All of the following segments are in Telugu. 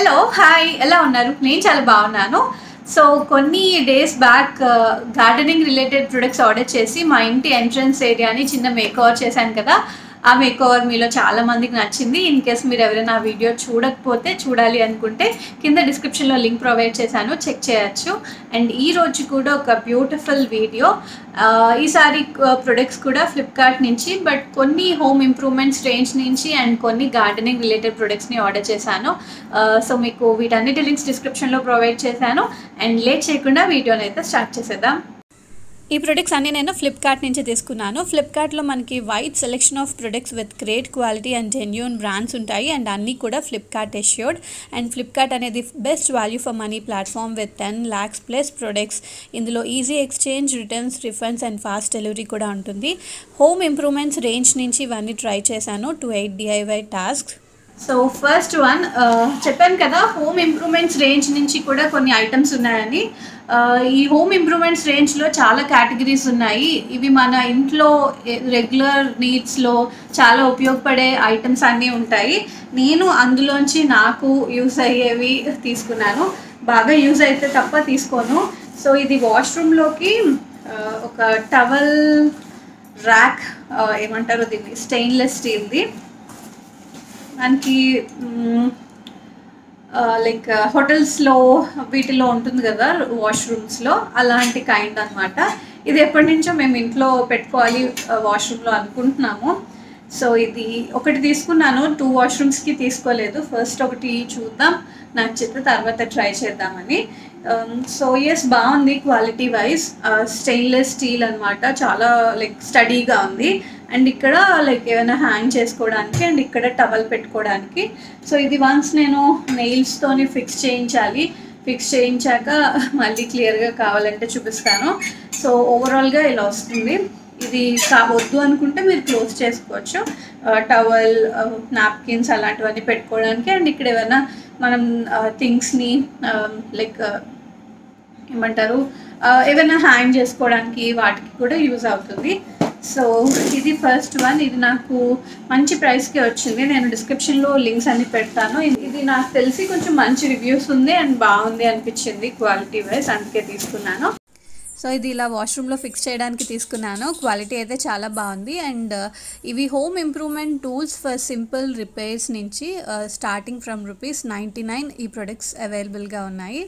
హలో హాయ్ ఎలా ఉన్నారు? నేను చాలా బాగున్నాను. సో కొన్ని days back gardening related products order చేసి మా ఇంటి ఎంట్రన్స్ ఏరియాని చిన్న మేక్ ఓవర్ చేశాను కదా. ఆ మేక్ ఓవర్ మీలో చాలా మందికి నచ్చింది. ఇన్ కేస్ మీరు ఎవరైనా ఆ వీడియో చూడకపోతే చూడాలి అనుకుంటే కింద డిస్క్రిప్షన్లో లింక్ ప్రొవైడ్ చేశాను, చెక్ చేయొచ్చు. అండ్ ఈ రోజు కూడా ఒక బ్యూటిఫుల్ వీడియో. ఈసారి ప్రొడక్ట్స్ కూడా ఫ్లిప్కార్ట్ నుంచి, బట్ కొన్ని హోమ్ ఇంప్రూవ్మెంట్స్ రేంజ్ నుంచి అండ్ కొన్ని గార్డెనింగ్ రిలేటెడ్ ప్రొడక్ట్స్ని ఆర్డర్ చేశాను. సో మీకు వీటన్నిటి లింక్స్ డిస్క్రిప్షన్లో ప్రొవైడ్ చేశాను. అండ్ లేట్ చేయకుండా వీడియోని అయితే స్టార్ట్ చేసేద్దాం. ఈ ప్రొడక్ట్స్ అన్నీ నేను ఫ్లిప్కార్ట్ నుంచి తీసుకున్నాను. ఫ్లిప్కార్ట్లో మనకి wide selection of products with great quality and genuine brands ఉంటాయి. అండ్ అన్నీ కూడా ఫ్లిప్కార్ట్ ఎష్యూర్డ్. అండ్ ఫ్లిప్కార్ట్ అనేది best value for money platform with 10 lakhs plus products. ఇందులో easy exchange, returns, refunds and fast delivery కూడా ఉంటుంది. హోమ్ ఇంప్రూవ్మెంట్స్ రేంజ్ నుంచి ఇవన్నీ ట్రై చేశాను. 8 DIY tasks. So first one చెప్పాను కదా, హోమ్ ఇంప్రూవ్మెంట్స్ రేంజ్ నుంచి కూడా కొన్ని ఐటమ్స్ ఉన్నాయని. ఈ హోమ్ ఇంప్రూవ్మెంట్స్ రేంజ్లో చాలా కేటగిరీస్ ఉన్నాయి. ఇవి మన ఇంట్లో రెగ్యులర్ నీడ్స్లో చాలా ఉపయోగపడే ఐటమ్స్ అన్నీ ఉంటాయి. నేను అందులోంచి నాకు యూస్ అయ్యేవి తీసుకున్నాను. బాగా యూజ్ అయితే తప్ప తీసుకోను. సో ఇది వాష్రూమ్లోకి ఒక టవల్ ర్యాక్, ఏమంటారో దీన్ని, స్టెయిన్లెస్ స్టీల్ది. మనకి లైక్ హోటల్స్లో వీటిలో ఉంటుంది కదా వాష్రూమ్స్లో, అలాంటి కైండ్ అనమాట. ఇది ఎప్పటి నుంచో మేము ఇంట్లో పెట్టుకోవాలి వాష్రూమ్లో అనుకుంటున్నాము. సో ఇది ఒకటి తీసుకున్నాను, 2 వాష్రూమ్స్కి తీసుకోలేదు. ఫస్ట్ ఒకటి చూద్దాం, నచ్చితే తర్వాత ట్రై చేద్దామని. సో ఎస్, బాగుంది క్వాలిటీ వైజ్. స్టెయిన్లెస్ స్టీల్ అనమాట, చాలా లైక్ స్టడీగా ఉంది. అండ్ ఇక్కడ లైక్ ఏమైనా హ్యాంగ్ చేసుకోవడానికి అండ్ ఇక్కడ టవల్ పెట్టుకోవడానికి. సో ఇది వన్స్ నేను నెయిల్స్తోని ఫిక్స్ చేయించాలి. ఫిక్స్ చేయించాక మళ్ళీ క్లియర్గా కావాలంటే చూపిస్తాను. సో ఓవరాల్గా ఇలా వస్తుంది. ఇది కావద్దు అనుకుంటే మీరు క్లోజ్ చేసుకోవచ్చు. టవల్, నాప్కిన్స్ అలాంటివన్నీ పెట్టుకోవడానికి. అండ్ ఇక్కడ ఏమైనా మనం థింగ్స్ని లైక్ ఏమంటారు, ఏమైనా హ్యాంగ్ చేసుకోవడానికి వాటికి కూడా యూజ్ అవుతుంది. సో ఇది ఫస్ట్ వన్. ఇది నాకు మంచి ప్రైస్కే వచ్చింది. నేను డిస్క్రిప్షన్లో లింక్స్ అన్ని పెడతాను. ఇది నాకు తెలిసి కొంచెం మంచి రివ్యూస్ ఉంది అండ్ బాగుంది అనిపించింది క్వాలిటీ వైజ్, అందుకే తీసుకున్నాను. సో ఇది ఇలా వాష్రూమ్లో ఫిక్స్ చేయడానికి తీసుకున్నాను. క్వాలిటీ అయితే చాలా బాగుంది. అండ్ ఇవి home improvement tools for simple repairs నుంచి స్టార్టింగ్ ఫ్రమ్ ₹99 ఈ ప్రొడక్ట్స్ అవైలబుల్గా ఉన్నాయి.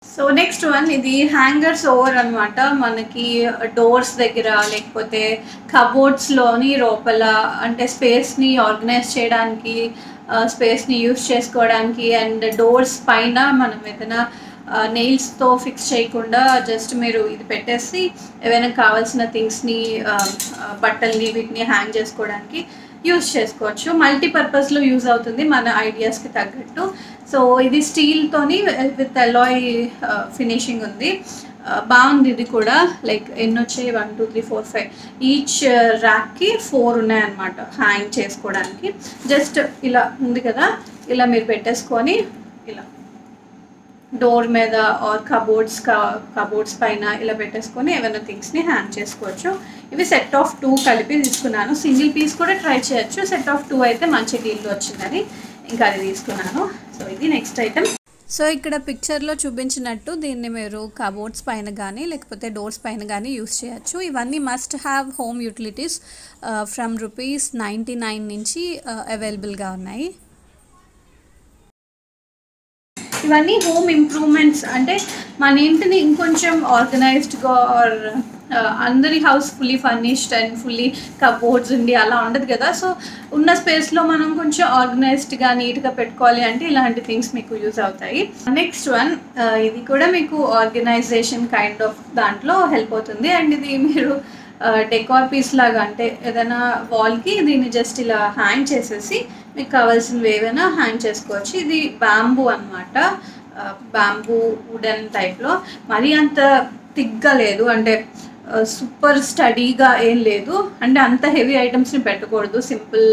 సో నెక్స్ట్ వన్, ఇది హ్యాంగర్స్ ఓవర్ అనమాట. మనకి డోర్స్ దగ్గర లేకపోతే కబోర్డ్స్లోని లోపల అంటే స్పేస్ని ఆర్గనైజ్ చేయడానికి, స్పేస్ని యూస్ చేసుకోవడానికి. అండ్ డోర్స్ పైన మనం ఏదైనా నెయిల్స్తో ఫిక్స్ చేయకుండా జస్ట్ మీరు ఇది పెట్టేసి ఏవైనా కావాల్సిన థింగ్స్ని, బట్టల్ని, వీటిని హ్యాంగ్ చేసుకోవడానికి యూజ్ చేసుకోవచ్చు. మల్టీపర్పస్లో యూజ్ అవుతుంది మన ఐడియాస్కి తగ్గట్టు. సో ఇది స్టీల్తోని విత్ అలాయ్ ఫినిషింగ్ ఉంది. బాగుంది ఇది కూడా. లైక్ ఎన్ని వచ్చాయి, 1 2 3 4 5, ఈచ్ ర్యాక్కి 4 ఉన్నాయన్నమాట హ్యాంగ్ చేసుకోవడానికి. జస్ట్ ఇలా ఉంది కదా, ఇలా మీరు పెట్టేసుకొని ఇలా డోర్ మీద ఆర్ కబోర్డ్స్ పైన ఇలా పెట్టేసుకొని ఏమైనా థింగ్స్ని హ్యాంగ్ చేసుకోవచ్చు. ఇవి సెట్ ఆఫ్ 2 కలిపి తీసుకున్నాను. సింగిల్ పీస్ కూడా ట్రై చేయొచ్చు. సెట్ ఆఫ్ 2 అయితే మంచి డీల్ వచ్చిందని ఇంకా అది తీసుకున్నాను. సో ఇది నెక్స్ట్ ఐటమ్. సో ఇక్కడ పిక్చర్లో చూపించినట్టు దీన్ని మీరు కబోర్డ్స్ పైన కానీ లేకపోతే డోర్స్ పైన కానీ యూస్ చేయొచ్చు. ఇవన్నీ must have home utilities. From ₹99 నుంచి అవైలబుల్గా ఉన్నాయి. ఇవన్నీ హోమ్ ఇంప్రూవ్మెంట్స్, అంటే మన ఇంటిని ఇంకొంచెం ఆర్గనైజ్డ్గా ఆర్ అందరి house fully furnished and fully cupboards ఉండి అలా ఉండదు కదా. సో ఉన్న స్పేస్లో మనం కొంచెం ఆర్గనైజ్డ్గా నీట్గా పెట్టుకోవాలి అంటే ఇలాంటి థింగ్స్ మీకు యూజ్ అవుతాయి. నెక్స్ట్ వన్, ఇది కూడా మీకు ఆర్గనైజేషన్ కైండ్ ఆఫ్ దాంట్లో హెల్ప్ అవుతుంది. అండ్ ఇది మీరు డెకార్ పీస్ లాగా, అంటే ఏదైనా వాల్కి దీన్ని జస్ట్ ఇలా హ్యాంగ్ చేసేసి మీకు కావాల్సినవి ఏవైనా హ్యాంగ్ చేసుకోవచ్చు. ఇది బ్యాంబూ అనమాట, బ్యాంబూ వుడెన్ టైప్లో. మరీ అంత థిక్గా లేదు, అంటే సూపర్ స్టడీగా ఏం లేదు. అంటే అంత హెవీ ఐటమ్స్ని పెట్టకూడదు, సింపుల్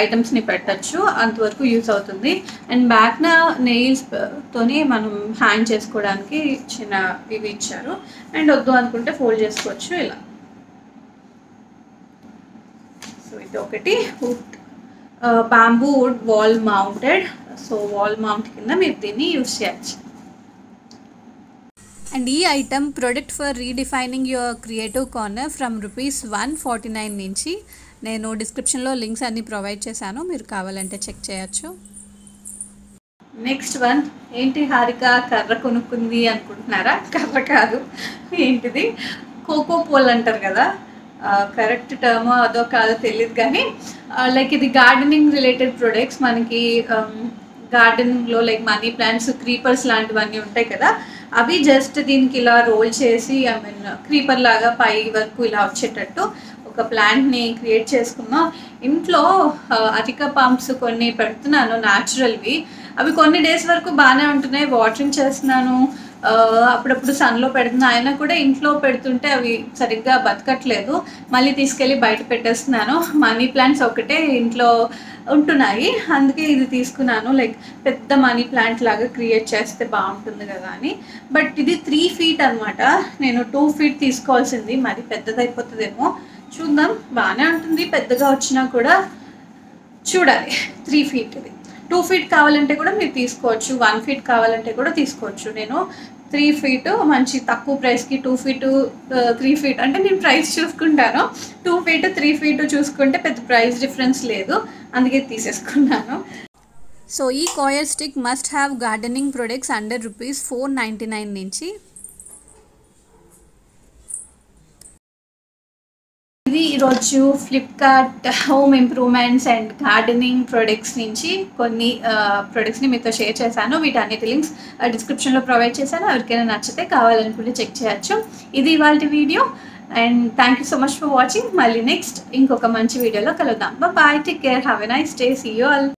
ఐటమ్స్ని పెట్టచ్చు, అంతవరకు యూజ్ అవుతుంది. అండ్ బ్యాక్న నెయిల్స్తోని మనం హ్యాంగ్ చేసుకోవడానికి చిన్న ఇవి ఇచ్చారు. అండ్ వద్దు అనుకుంటే ఫోల్డ్ చేసుకోవచ్చు ఇలా. సో ఇది ఒకటి. Bamboo wood wall mounted. So wall mount కింద మీరు దీన్ని యూస్ చేయొచ్చు. అండ్ ఈ item product for redefining your creative corner from ₹149 నుంచి. నేను డిస్క్రిప్షన్లో లింక్స్ అన్నీ ప్రొవైడ్ చేశాను, మీరు కావాలంటే చెక్ చేయొచ్చు. నెక్స్ట్ వన్ ఏంటి హారిక కర్ర కొనుక్కుంది అనుకుంటున్నారా? కర్ర కాదు, ఏంటిది కోకో పోల్ అంటారు కదా, కరెక్ట్ టర్మ్ అదో కాదో తెలియదు కానీ లైక్ ఇది గార్డెనింగ్ రిలేటెడ్ ప్రొడక్ట్స్. మనకి గార్డెనింగ్లో లైక్ మనీ ప్లాంట్స్, క్రీపర్స్ లాంటివన్నీ ఉంటాయి కదా, అవి జస్ట్ దీనికి ఇలా రోల్ చేసి క్రీపర్ లాగా పై వరకు ఇలా వచ్చేటట్టు ఒక ప్లాంట్ని క్రియేట్ చేసుకున్నాం. ఇంట్లో అరికా పంప్స్ కొన్ని పెడుతున్నాను న్యాచురల్వి. అవి కొన్ని డేస్ వరకు బాగానే ఉంటున్నాయి, వాటరింగ్ చేస్తున్నాను, అప్పుడప్పుడు సన్లో పెడుతున్నా. అయినా కూడా ఇంట్లో పెడుతుంటే అవి సరిగ్గా బతకట్లేదు, మళ్ళీ తీసుకెళ్ళి బయట పెట్టేస్తున్నాను. మనీ ప్లాంట్స్ ఒకటే ఇంట్లో ఉంటున్నాయి, అందుకే ఇది తీసుకున్నాను. లైక్ పెద్ద మనీ ప్లాంట్ లాగా క్రియేట్ చేస్తే బాగుంటుంది కదా అని. బట్ ఇది 3 feet అనమాట. నేను 2 feet తీసుకోవాల్సింది, మరి పెద్దదైపోతుందేమో చూద్దాం. బాగానే ఉంటుంది, పెద్దగా వచ్చినా కూడా చూడాలి. 3 feet ఇది. 2 feet కావాలంటే కూడా మీరు తీసుకోవచ్చు, 1 feet కావాలంటే కూడా తీసుకోవచ్చు. నేను 3 feet మంచి తక్కువ ప్రైస్కి 2 feet 3 feet అంటే నేను ప్రైస్ చూసుకుంటాను. 2 feet 3 feet చూసుకుంటే పెద్ద ప్రైస్ డిఫరెన్స్ లేదు, అందుకే తీసేసుకున్నాను. సో ఈ coir stick must have gardening products under ₹499 నుంచి. ఇది ఈరోజు Flipkart home improvements and gardening products నుంచి కొన్ని ప్రొడక్ట్స్ని మీతో షేర్ చేశాను. వీటన్నిటి లింక్స్ డిస్క్రిప్షన్లో ప్రొవైడ్ చేశాను, ఎవరికైనా నచ్చితే కావాలనుకుంటే చెక్ చేయొచ్చు. ఇది ఇవాళ video and thank you so much for watching. మళ్ళీ నెక్స్ట్ ఇంకొక మంచి వీడియోలో కలుద్దాం. Bye, take care, have a nice day, see you all.